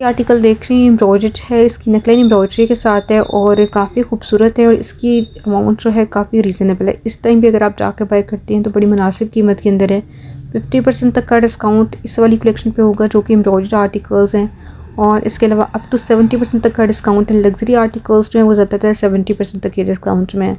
ये आर्टिकल देख रही हैं एम्ब्रॉयडर्ड है, इसकी नेकलाइन एम्ब्रॉयडरी के साथ है और काफ़ी खूबसूरत है और इसकी अमाउंट जो है काफ़ी रीज़नेबल है। इस टाइम पे अगर आप जाकर बाय करती हैं तो बड़ी मुनासिब कीमत के अंदर है। 50% तक का डिस्काउंट इस वाली कलेक्शन पे होगा जो कि एम्ब्रॉयडर्ड आर्टिकल्स हैं और इसके अलावा अप टू 70% तक का डिस्काउंट है। लग्जरी आर्टिकल्स जो हैं वो ज़्यादातर 70% तक के डिस्काउंट में है।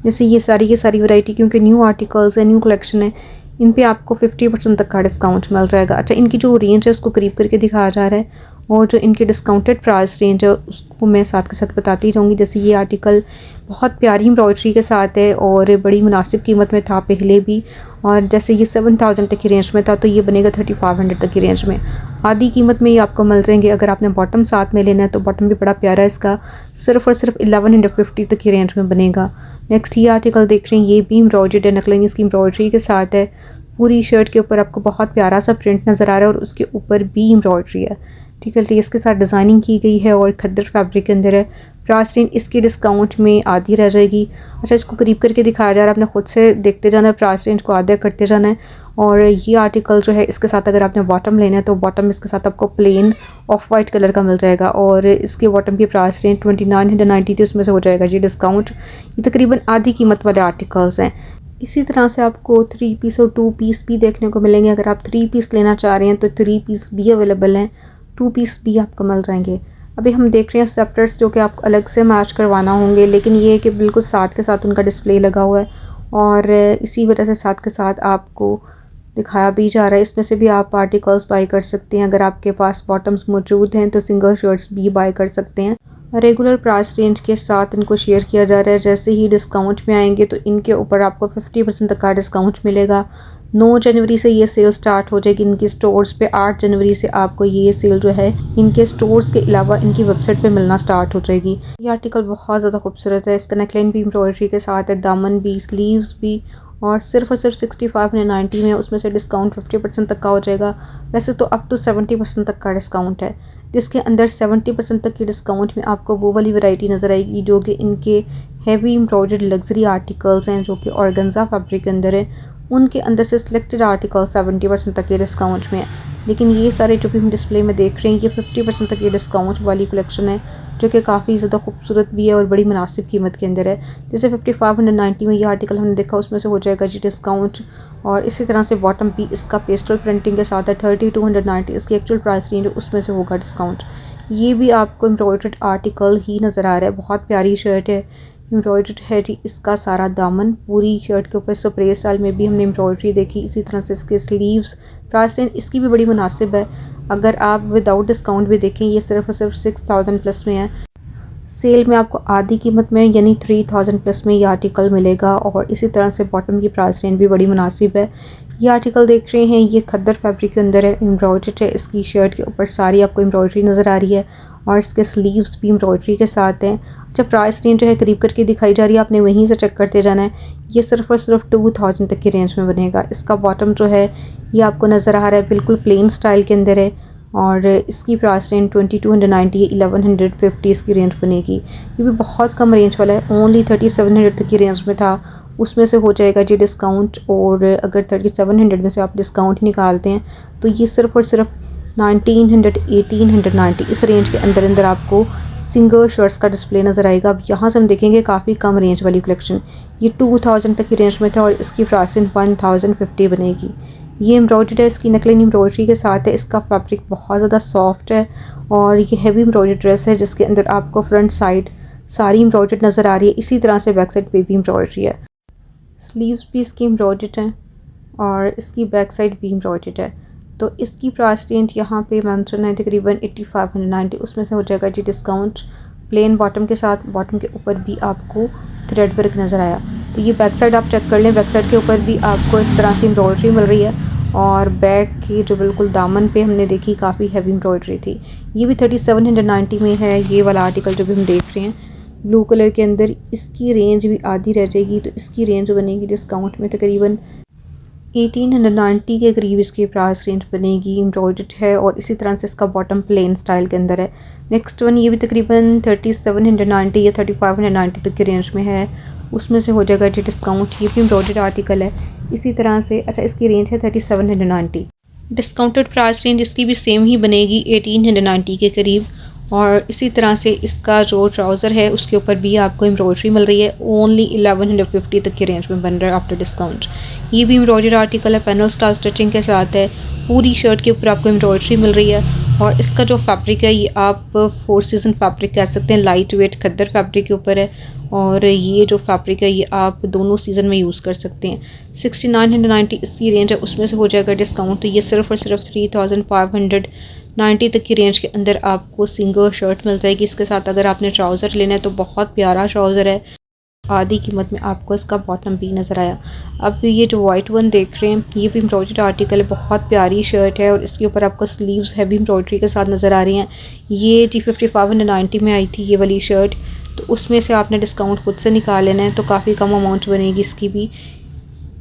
जैसे ये सारी वैरायटी क्योंकि न्यू आर्टिकल्स है, न्यू कलेक्शन है, इन पे आपको 50% तक का डिस्काउंट मिल जाएगा। अच्छा, इनकी जो रेंज है उसको करीब करके दिखाया जा रहा है और जो इनकी डिस्काउंटेड प्राइस रेंज है उसको मैं साथ के साथ बताती रहूँगी। जैसे ये आर्टिकल बहुत प्यारी एम्ब्रॉयडरी के साथ है और बड़ी मुनासिब कीमत में था पहले भी, और जैसे ये 7000 तक की रेंज में था तो ये बनेगा 3500 तक की रेंज में। आधी कीमत में ये आपको मिल जाएंगे। अगर आपने बॉटम साथ में लेना है तो बॉटम भी बड़ा प्यारा है इसका, सिर्फ और सिर्फ 1150 तक की रेंज में बनेगा। नेक्स्ट ये आर्टिकल देख रहे हैं, ये भी एम्ब्रॉयडर्ड है, नेकलाइन इसकी एम्ब्रॉयडरी के साथ है। पूरी शर्ट के ऊपर आपको बहुत प्यारा सा प्रिंट नज़र आ रहा है और उसके ऊपर भी एम्ब्रॉयडरी है। ठीक है, तो इसके साथ डिज़ाइनिंग की गई है और खद्दर फैब्रिक के अंदर है। प्राइस रेंज इसकी डिस्काउंट में आधी रह जाएगी। अच्छा, इसको करीब करके दिखाया जा रहा है, आपने खुद से देखते जाना है, प्राइस रेंज को आधा करते जाना है। और ये आर्टिकल जो है इसके साथ अगर आपने बॉटम लेना है तो बॉटम इसके साथ आपको प्लेन ऑफ वाइट कलर का मिल जाएगा और इसके बॉटम की प्राइस रेंज 2990 थी, उसमें से हो जाएगा जी डिस्काउंट। ये तकरीबन आधी कीमत वाले आर्टिकल्स हैं। इसी तरह से आपको 3 पीस और 2 पीस भी देखने को मिलेंगे। अगर आप 3 पीस लेना चाह रहे हैं तो 3 पीस भी अवेलेबल हैं, 2 पीस भी आपको मिल जाएंगे। अभी हम देख रहे हैं सेपरेट्स जो कि आपको अलग से मैच करवाना होंगे, लेकिन ये है कि बिल्कुल साथ के साथ उनका डिस्प्ले लगा हुआ है और इसी वजह से साथ के साथ आपको दिखाया भी जा रहा है। इसमें से भी आप आर्टिकल्स बाई कर सकते हैं। अगर आपके पास बॉटम्स मौजूद हैं तो सिंगल शर्ट्स भी बाई कर सकते हैं। रेगुलर प्राइस रेंज के साथ इनको शेयर किया जा रहा है। जैसे ही डिस्काउंट में आएंगे तो इनके ऊपर आपको 50% तक का डिस्काउंट मिलेगा। 9 जनवरी से ये सेल स्टार्ट हो जाएगी इनकी स्टोर्स पे। 8 जनवरी से आपको ये सेल जो है इनके स्टोर्स के अलावा इनकी वेबसाइट पे मिलना स्टार्ट हो जाएगी। ये आर्टिकल बहुत ज़्यादा खूबसूरत है। इसका नेकलाइन भी एम्ब्रॉयडरी के साथ है, दामन भी, स्लीव्स भी, और सिर्फ 6590 में, उसमें से डिस्काउंट 50% तक का हो जाएगा। वैसे तो अप टू 70% तक का डिस्काउंट है, जिसके अंदर 70% तक की डिस्काउंट में आपको वो वाली वैरायटी नज़र आएगी जो कि इनके हैवी एम्ब्रॉयडर्ड लग्जरी आर्टिकल्स हैं जो कि ऑर्गेन्जा फैब्रिक के अंदर है। उनके अंदर से सिलेक्टेड आर्टिकल 70% तक के डिस्काउंट में है। लेकिन ये सारे जो भी हम डिस्प्ले में देख रहे हैं ये 50% तक की डिस्काउंट वाली कलेक्शन है जो कि काफ़ी ज़्यादा खूबसूरत भी है और बड़ी मुनासिब कीमत के अंदर है। जैसे 5590 में ये आर्टिकल हमने देखा, उसमें से हो जाएगा जी डिस्काउंट। और इसी तरह से बॉटम भी इसका पेस्टल प्रिंटिंग के साथ है, 3290 इसकी एक्चुअल प्राइस रेंज, उसमें से होगा डिस्काउंट। ये भी आपको एम्ब्रॉयडर्ड आर्टिकल ही नज़र आ रहा है। बहुत प्यारी शर्ट है, एम्ब्रॉयडर्ड है जी इसका सारा दामन। पूरी शर्ट के ऊपर स्प्रे स्टाइल में भी हमने एम्ब्रॉयडरी देखी। इसी तरह से इसके स्लीव्स, प्राइस रेंज इसकी भी बड़ी मुनासिब है। अगर आप विदाउट डिस्काउंट भी देखें ये सिर्फ और सिर्फ 6000 प्लस में है। सेल में आपको आधी कीमत में यानी 3000 प्लस में ये आर्टिकल मिलेगा। और इसी तरह से बॉटम की प्राइस रेंज भी बड़ी मुनासिब है। ये आर्टिकल देख रहे हैं, ये खद्दर फैब्रिक के अंदर है, एम्ब्रॉयडर्ड है। इसकी शर्ट के ऊपर सारी आपको एम्ब्रॉयडरी नज़र आ रही है और इसके स्लीव्स भी एम्ब्रॉयडरी के साथ हैं। अच्छा, प्राइस रेंज जो है करीब करके दिखाई जा रही है, आपने वहीं से चेक करते जाना है। ये सिर्फ और सिर्फ 2000 तक की रेंज में बनेगा। इसका बॉटम जो है ये आपको नज़र आ रहा है बिल्कुल प्लेन स्टाइल के अंदर है और इसकी प्राइस रेंज 2290 1150 इसकी रेंज बनेगी। ये भी बहुत कम रेंज वाला है, ओनली 3700 तक की रेंज में था, उसमें से हो जाएगा जी डिस्काउंट। और अगर 3700 में से आप डिस्काउंट निकालते हैं तो ये सिर्फ और सिर्फ 1900 1890 इस रेंज के अंदर अंदर आपको सिंगल शर्ट्स का डिस्प्ले नज़र आएगा। अब यहाँ से हम देखेंगे काफ़ी कम रेंज वाली कलेक्शन, ये 2000 तक की रेंज में था और इसकी प्राइस रेंज 1050 बनेगी। ये एम्ब्रॉयडर्ड है, इसकी नेकलाइन एम्ब्रॉयडरी के साथ है। इसका फैब्रिक बहुत ज़्यादा सॉफ्ट है और ये हैवी एम्ब्रॉयडर्ड ड्रेस है जिसके अंदर आपको फ्रंट साइड सारी एम्ब्रॉयडर्ड नज़र आ रही है। इसी तरह से बैक साइड पे भी एम्ब्रॉयडरी है। स्लीव्स भी इसकी एम्ब्रॉयडर्ड हैं और इसकी बैक साइड भी एम्ब्रॉयडर्ड है। तो इसकी प्राइस रेंज यहाँ पे मेंशन है तकरीबन 8590, उसमें से हो जाएगा जी डिस्काउंट। प्लेन बॉटम के साथ, बॉटम के ऊपर भी आपको थ्रेड वर्क नज़र आया। तो ये बैक साइड आप चेक कर लें, बैक साइड के ऊपर भी आपको इस तरह से एम्ब्रॉयडरी मिल रही है और बैक की जो बिल्कुल दामन पे हमने देखी काफ़ी हैवी एम्ब्रॉयडरी थी। ये भी 3790 में है। ये वाला आर्टिकल जो भी हम देख रहे हैं ब्लू कलर के अंदर, इसकी रेंज भी आधी रह जाएगी। तो इसकी रेंज बनेगी डिस्काउंट में तकरीबन 1890 के करीब इसकी प्राइस रेंज बनेगी। एम्ब्रॉयडर्ड है और इसी तरह से इसका बॉटम प्लेन स्टाइल के अंदर है। नेक्स्ट वन ये भी तकरीबन 3790 या 3590 तक की रेंज में है, उसमें से हो जाएगा जी डिस्काउंट। ये भी एम्ब्रॉयडर्ड आर्टिकल है इसी तरह से। अच्छा, इसकी रेंज है 3790। डिस्काउंटेड प्राइस रेंज इसकी भी सेम ही बनेगी 1890 के करीब। और इसी तरह से इसका जो ट्राउज़र है उसके ऊपर भी आपको एम्ब्रॉयडरी मिल रही है, ओनली 1150 तक की रेंज में बन रहा है आफ्टर डिस्काउंट। ये भी एम्ब्रॉयडरी आर्टिकल है, पैनल स्टाइल स्टिचिंग के साथ है, पूरी शर्ट के ऊपर आपको एम्ब्रॉयडरी मिल रही है। और इसका जो फैब्रिक है ये आप 4 सीज़न फैब्रिक कह सकते हैं, लाइट वेट खद्दर फैब्रिक के ऊपर है। और ये जो फैब्रिक है ये आप दोनों सीज़न में यूज़ कर सकते हैं। 6990 इसकी रेंज है, उसमें से हो जाएगा डिस्काउंट, तो ये सिर्फ और सिर्फ 3590 तक की रेंज के अंदर आपको सिंगल शर्ट मिल जाएगी। इसके साथ अगर आपने ट्राउज़र लेना है तो बहुत प्यारा ट्राउज़र है, आधी कीमत में आपको इसका बॉटम भी नज़र आया। अब ये जो वाइट वन देख रहे हैं ये भी एम्ब्रॉयडरी आर्टिकल है, बहुत प्यारी शर्ट है और इसके ऊपर आपको स्लीव्स हैवी एम्ब्रॉयडरी के साथ नज़र आ रही हैं। ये जी 5590 में आई थी ये वाली शर्ट, तो उसमें से आपने डिस्काउंट खुद से निकाल लेना है, तो काफ़ी कम अमाउंट बनेगी इसकी भी।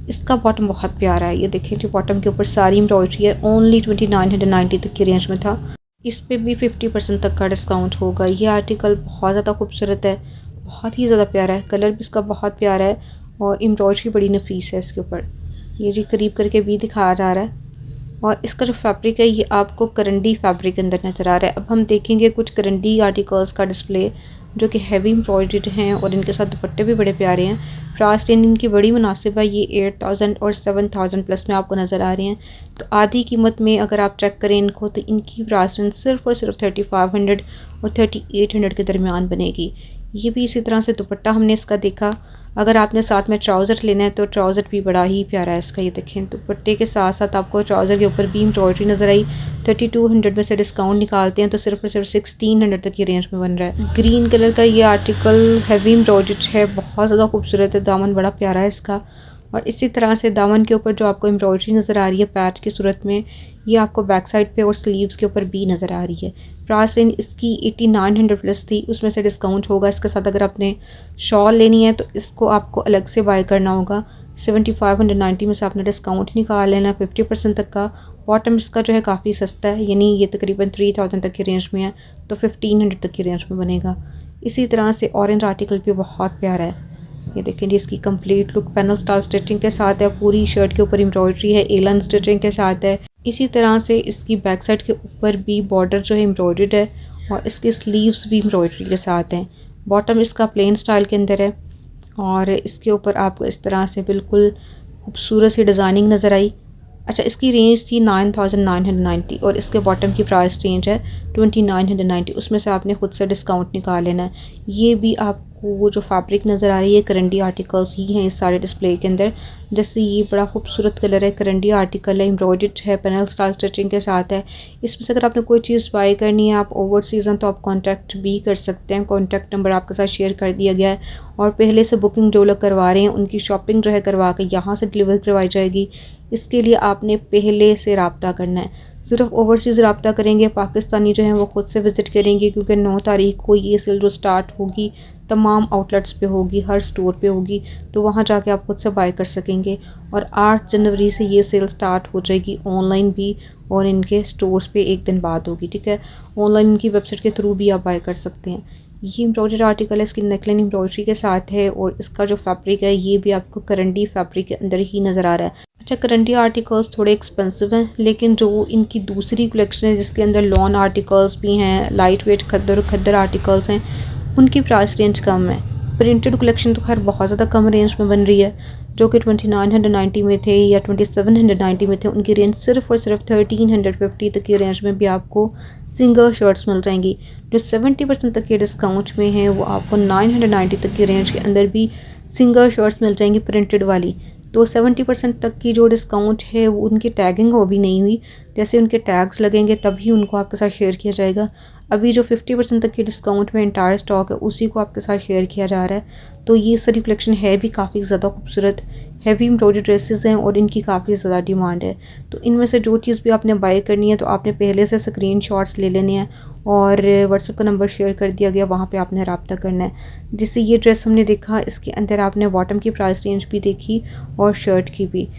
इसका बॉटम बहुत प्यारा है, ये देखें जो बॉटम के ऊपर सारी एम्ब्रॉयडरी है, ओनली 2990 तक की रेंज में था। इस पर भी 50% तक का डिस्काउंट होगा। ये आर्टिकल बहुत ज़्यादा खूबसूरत है, बहुत ही ज़्यादा प्यारा है, कलर भी इसका बहुत प्यारा है और एम्ब्रॉयडरी बड़ी नफीस है इसके ऊपर। ये जी करीब करके भी दिखाया जा रहा है। और इसका जो फैब्रिक है ये आपको करंडी फैब्रिक के अंदर नज़र आ रहा है। अब हम देखेंगे कुछ करंडी आर्टिकल्स का डिस्प्ले जो कि हैवी एम्ब्रॉयडर्ड हैं और इनके साथ दुपट्टे भी बड़े प्यारे हैं। प्राइस रेंज इनकी बड़ी मुनासिब है, ये 8000 और 7000 प्लस में आपको नज़र आ रहे हैं। तो आधी कीमत में अगर आप चेक करें इनको तो इनकी प्राइस रेंज सिर्फ और सिर्फ 3500 और 3800 के दरमियान बनेगी। ये भी इसी तरह से दुपट्टा हमने इसका देखा। अगर आपने साथ में ट्राउज़र लेना है तो ट्राउज़र भी बड़ा ही प्यारा है इसका, ये देखें दुपट्टे के साथ साथ आपको ट्राउज़र के ऊपर भी एम्ब्रॉयडरी नज़र आई। 3200 में से डिस्काउंट निकालते हैं तो सिर्फ और सिर्फ 1600 तक की रेंज में बन रहा है। ग्रीन कलर का ये आर्टिकल हैवी एम्ब्रॉयडर्ड है, बहुत ज़्यादा खूबसूरत है, दामन बड़ा प्यारा है इसका। और इसी तरह से दामन के ऊपर जो आपको एम्ब्रॉयडरी नज़र आ रही है पैच की सूरत में, ये आपको बैक साइड पे और स्लीव्स के ऊपर भी नज़र आ रही है। प्राइस रेंज इसकी 8900 प्लस थी, उसमें से डिस्काउंट होगा। इसके साथ अगर आपने शॉल लेनी है तो इसको आपको अलग से बाय करना होगा। 7590 में से आपने डिस्काउंट निकाल लेना 50% तक का। बॉटम इसका जो है काफ़ी सस्ता है, यानी ये तकरीबन 3000 तक की रेंज में है, तो 1500 तक की रेंज में बनेगा। इसी तरह से ऑरेंज आर्टिकल भी बहुत प्यारा है, ये देखें जी इसकी complete look panel style stitching के साथ है, पूरी शर्ट के ऊपर एम्ब्रॉयडरी है, एलन स्टिचिंग के साथ है। इसी तरह से इसकी बैक साइड के ऊपर भी बॉर्डर जो है एम्ब्रॉयडर्ड है और इसके स्लीव्स भी एम्ब्रॉयडरी के साथ हैं। बॉटम इसका प्लेन स्टाइल के अंदर है और इसके ऊपर आपको इस तरह से बिल्कुल खूबसूरत सी डिज़ाइनिंग नज़र आई। अच्छा, इसकी रेंज थी 9990 और इसके बॉटम की प्राइस रेंज है 2990, उसमें से आपने खुद से डिस्काउंट निकाल लेना है। ये भी आपको वो जो फैब्रिक नज़र आ रही है करंडी आर्टिकल्स ही हैं इस सारे डिस्प्ले के अंदर। जैसे ये बड़ा खूबसूरत कलर है, करंडी आर्टिकल है, एम्ब्रॉयडर्ड है, पैनल स्टाइल स्टिचिंग के साथ है। इसमें से अगर आपने कोई चीज़ बाय करनी है आप ओवर सीज़न तो आप कांटेक्ट भी कर सकते हैं, कांटेक्ट नंबर आपके साथ शेयर कर दिया गया है। और पहले से बुकिंग जो लोग करवा रहे हैं उनकी शॉपिंग जो है करवा के यहाँ से डिलीवर करवाई जाएगी। इसके लिए आपने पहले से रब्ता करना है, सिर्फ ओवरसीज़ रब्ता करेंगे, पाकिस्तानी जो हैं वो खुद से विज़िट करेंगे, क्योंकि 9 तारीख को ये सेल जो स्टार्ट होगी तमाम आउटलेट्स पे होगी, हर स्टोर पे होगी, तो वहाँ जाके आप खुद से बाय कर सकेंगे। और 8 जनवरी से ये सेल स्टार्ट हो जाएगी ऑनलाइन भी और इनके स्टोर्स पे एक दिन बाद होगी, ठीक है। ऑनलाइन इनकी वेबसाइट के थ्रू भी आप बाय कर सकते हैं। ये एम्ब्रॉयडर्ड आर्टिकल है, इसकी नेकलाइन एम्ब्रॉयडरी के साथ है और इसका जो फैब्रिक है ये भी आपको करंडी फैब्रिक के अंदर ही नज़र आ रहा है। अच्छा, करंडी आर्टिकल्स थोड़े एक्सपेंसिव हैं, लेकिन जो इनकी दूसरी कलेक्शन है जिसके अंदर लॉन आर्टिकल्स भी हैं, लाइट वेट खद्दर आर्टिकल्स हैं, उनकी प्राइस रेंज कम है। प्रिंटेड कलेक्शन तो खैर बहुत ज़्यादा कम रेंज में बन रही है, जो कि 2990 में थे या 2790 में थे, उनकी रेंज सिर्फ और सिर्फ 1350 तक की रेंज में भी आपको सिंगल शर्ट्स मिल जाएंगी। जो 70% तक के डिस्काउंट में हैं वो आपको 990 तक की रेंज के अंदर भी सिंगल शर्ट्स मिल जाएंगी प्रिंटेड वाली। तो 70% तक की जो डिस्काउंट है वो उनकी टैगिंग वो भी नहीं हुई, जैसे उनके टैग्स लगेंगे तभी उनको आपके साथ शेयर किया जाएगा। अभी जो 50% तक की डिस्काउंट में इंटायर स्टॉक है उसी को आपके साथ शेयर किया जा रहा है। तो ये सारी कलेक्शन है भी काफ़ी ज़्यादा खूबसूरत, हैवी एम्ब्रॉयडर्ड ड्रेसेस हैं और इनकी काफ़ी ज़्यादा डिमांड है। तो इनमें से जो चीज़ भी आपने बाय करनी है तो आपने पहले से स्क्रीनशॉट्स ले लेने हैं और व्हाट्सएप का नंबर शेयर कर दिया गया, वहाँ पे आपने रब्ता करना है। जिससे ये ड्रेस हमने देखा, इसके अंदर आपने बॉटम की प्राइस रेंज भी देखी और शर्ट की भी।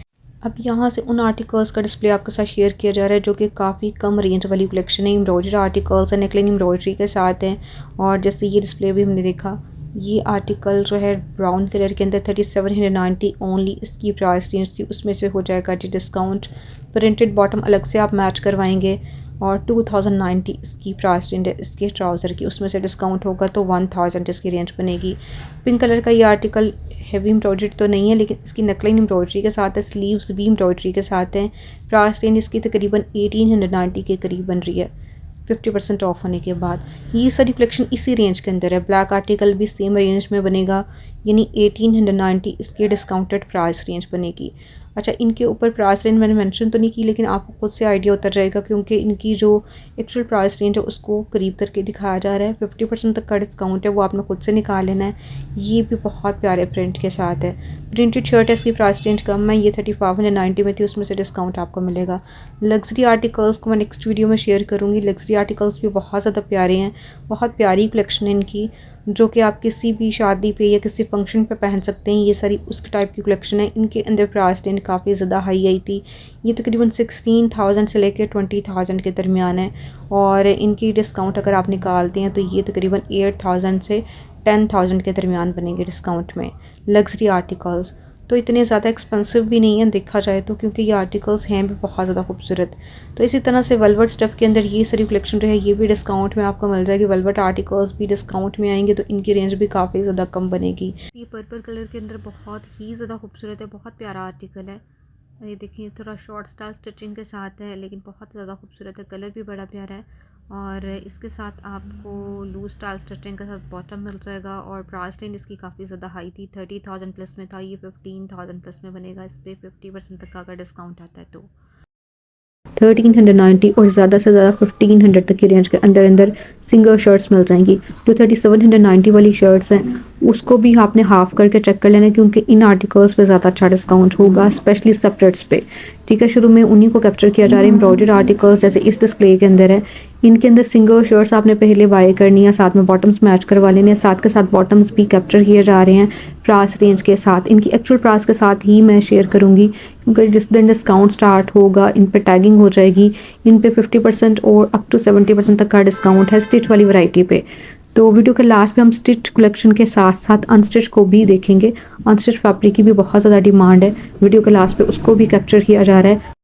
अब यहाँ से उन आर्टिकल्स का डिस्प्ले आपके साथ शेयर किया जा रहा है जो कि काफ़ी कम रेंज वाली कलेक्शन है। एम्ब्रॉयडर्ड आर्टिकल्स है, नेकलाइन एम्ब्रॉयडरी के साथ हैं। और जैसे ये डिस्प्ले भी हमने देखा, ये आर्टिकल जो है ब्राउन कलर के अंदर 3790 ओनली इसकी प्राइस रेंज थी, उसमें से हो जाएगा जी डिस्काउंट प्रिंटेड बॉटम अलग से आप मैच करवाएंगे और 2090 इसकी प्राइस रेंज है इसके ट्राउज़र की, उसमें से डिस्काउंट होगा तो 1000 इसकी रेंज बनेगी। पिंक कलर का ये आर्टिकल हैवी एम्ब्रॉयडरी तो नहीं है, लेकिन इसकी नकलाइन एम्ब्रॉयडरी के साथ है, स्लीव्स भी एम्ब्रॉयडरी के साथ हैं। प्राइस रेंज इसकी तकरीबन 1890 के करीब बन रही है 50% ऑफ होने के बाद। ये सारी कलेक्शन इसी रेंज के अंदर है। ब्लैक आर्टिकल भी सेम रेंज में बनेगा, यानी 1890 इसकी डिस्काउंटेड प्राइस रेंज बनेगी। अच्छा, इनके ऊपर प्राइस रेंज मैंने मेंशन तो नहीं की, लेकिन आपको खुद से आइडिया उतर जाएगा क्योंकि इनकी जो एक्चुअल प्राइस रेंज है उसको करीब करके दिखाया जा रहा है। 50% तक का डिस्काउंट है, वो आपने खुद से निकाल लेना है। ये भी बहुत प्यारे प्रिंट के साथ है। प्रिंटेड शर्ट है, इसकी प्राइस रेंज कम है, ये 3590 में थी, उसमें से डिस्काउंट आपको मिलेगा। लग्जरी आर्टिकल्स को मैं नेक्स्ट वीडियो में शेयर करूँगी। लग्जरी आर्टिकल्स भी बहुत ज़्यादा प्यारे हैं, बहुत प्यारी कलेक्शन है इनकी, जो कि आप किसी भी शादी पे या किसी फंक्शन पे पहन सकते हैं। ये सारी उस टाइप की कलेक्शन है। इनके अंदर प्राइस रेंज काफ़ी ज़्यादा हाई आई थी, ये तकरीबन 16,000 से लेकर 20,000 के दरमियान है, और इनकी डिस्काउंट अगर आप निकालते हैं तो ये तकरीबन 8,000 से 10,000 के दरमियान बनेंगे डिस्काउंट में। लग्जरी आर्टिकल्स तो इतने ज़्यादा एक्सपेंसिव भी नहीं है देखा जाए तो, क्योंकि ये आर्टिकल्स हैं भी बहुत ज़्यादा खूबसूरत। तो इसी तरह से वेलवेट स्टफ़ के अंदर ये सारी कलेक्शन जो है ये भी डिस्काउंट में आपको मिल जाएगी। वेलवेट आर्टिकल्स भी डिस्काउंट में आएंगे तो इनकी रेंज भी काफ़ी ज़्यादा कम बनेगी। ये पर्पल कलर के अंदर बहुत ही ज़्यादा खूबसूरत है, बहुत प्यारा आर्टिकल है। ये देखिए थोड़ा शॉर्ट स्टाइल स्टिचिंग के साथ है, लेकिन बहुत ज़्यादा खूबसूरत है, कलर भी बड़ा प्यारा है। और इसके साथ आपको लूज स्टाइल स्टिचिंग के साथ बॉटम मिल जाएगा, और प्राइस रेंज इसकी काफ़ी ज़्यादा हाई थी, 30,000 प्लस में था, ये 15,000 प्लस में बनेगा। इस पर 50% तक का अगर डिस्काउंट आता है तो 1390 और ज़्यादा से ज़्यादा 1500 तक की रेंज के अंदर अंदर सिंगल शर्ट्स मिल जाएंगी। जो 3790 वाली शर्ट्स हैं उसको भी आपने हाफ करके चेक कर लेना, क्योंकि इन आर्टिकल्स पे ज़्यादा अच्छा डिस्काउंट होगा, स्पेशली सेपरेट्स पे। ठीक है, शुरू में उन्हीं को कैप्चर किया जा रहा है। एम्ब्रॉयडर्ड आर्टिकल्स जैसे इस डिस्प्ले के अंदर है, इनके अंदर सिंगल शर्ट्स आपने पहले बाय करनी है, साथ में बॉटम्स मैच करवा लेने हैं, साथ के साथ बॉटम्स भी कैप्चर किए जा रहे हैं प्राइस रेंज के साथ। इनकी एक्चुअल प्राइस के साथ ही मैं शेयर करूँगी, क्योंकि जिस दिन डिस्काउंट स्टार्ट होगा इन पे टैगिंग हो जाएगी। इन पे 50% और अप टू 70% तक का डिस्काउंट है स्टिच वाली वैरायटी पे। तो वीडियो के लास्ट में हम स्टिच कलेक्शन के साथ साथ अनस्टिच को भी देखेंगे। अनस्टिच फैब्रिक की भी बहुत ज़्यादा डिमांड है, वीडियो के लास्ट पे उसको भी कैप्चर किया जा रहा है।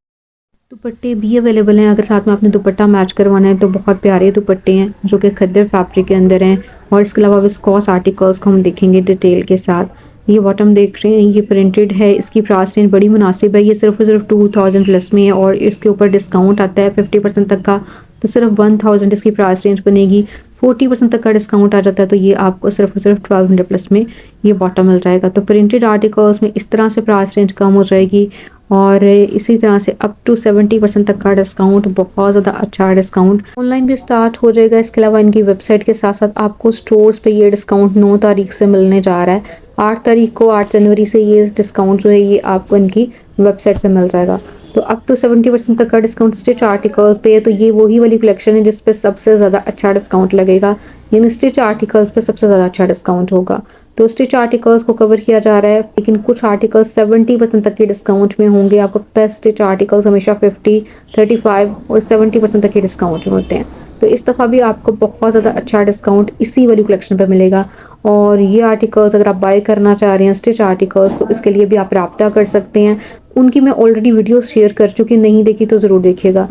दुपट्टे भी अवेलेबल हैं, अगर साथ में आपने दुपट्टा मैच करवाना है तो बहुत प्यारे दुपट्टे हैं जो कि खद्दर फैब्रिक के अंदर हैं। और इसके अलावा विस्कॉस आर्टिकल्स को हम देखेंगे डिटेल के साथ। ये बॉटम देख रहे हैं, ये प्रिंटेड है, इसकी प्राइस रेंज बड़ी मुनासिब है, ये सिर्फ 2000 प्लस में है, और इसके ऊपर डिस्काउंट आता है 50% तक का, तो सिर्फ 1000 इसकी प्राइस रेंज बनेगी। 40% तक का डिस्काउंट आ जाता है तो ये आपको सिर्फ 1200 प्लस में ये बॉटम मिल जाएगा। तो प्रिंटेड आर्टिकल्स में इस तरह से प्राइस रेंज कम हो जाएगी, और इसी तरह से अप टू 70% तक का डिस्काउंट, बहुत ज़्यादा अच्छा डिस्काउंट ऑनलाइन भी स्टार्ट हो जाएगा। इसके अलावा इनकी वेबसाइट के साथ साथ आपको स्टोर्स पे ये डिस्काउंट 9 तारीख से मिलने जा रहा है। 8 तारीख को 8 जनवरी से ये डिस्काउंट जो है ये आपको इनकी वेबसाइट पे मिल जाएगा। तो अप टू 70% तक का डिस्काउंट स्टिच आर्टिकल्स पे है। तो ये वही वाली कलेक्शन है जिस पे सबसे ज़्यादा अच्छा डिस्काउंट लगेगा, यानी स्टिच आर्टिकल्स पे सबसे ज़्यादा अच्छा डिस्काउंट होगा। तो स्टिच आर्टिकल्स को कवर किया जा रहा है, लेकिन कुछ आर्टिकल्स 70% तक के डिस्काउंट में होंगे। आपको पता है स्टिच आर्टिकल्स हमेशा 50, 35 और 70% तक के डिस्काउंट में होते हैं। तो इस दफ़ा भी आपको बहुत ज़्यादा अच्छा डिस्काउंट इसी वाली कलेक्शन पर मिलेगा। और ये आर्टिकल्स अगर आप बाय करना चाह रहे हैं स्टिच आर्टिकल्स, तो इसके लिए भी आप रब्ता कर सकते हैं। उनकी मैं ऑलरेडी वीडियोस शेयर कर चुकी, नहीं देखी तो ज़रूर देखिएगा।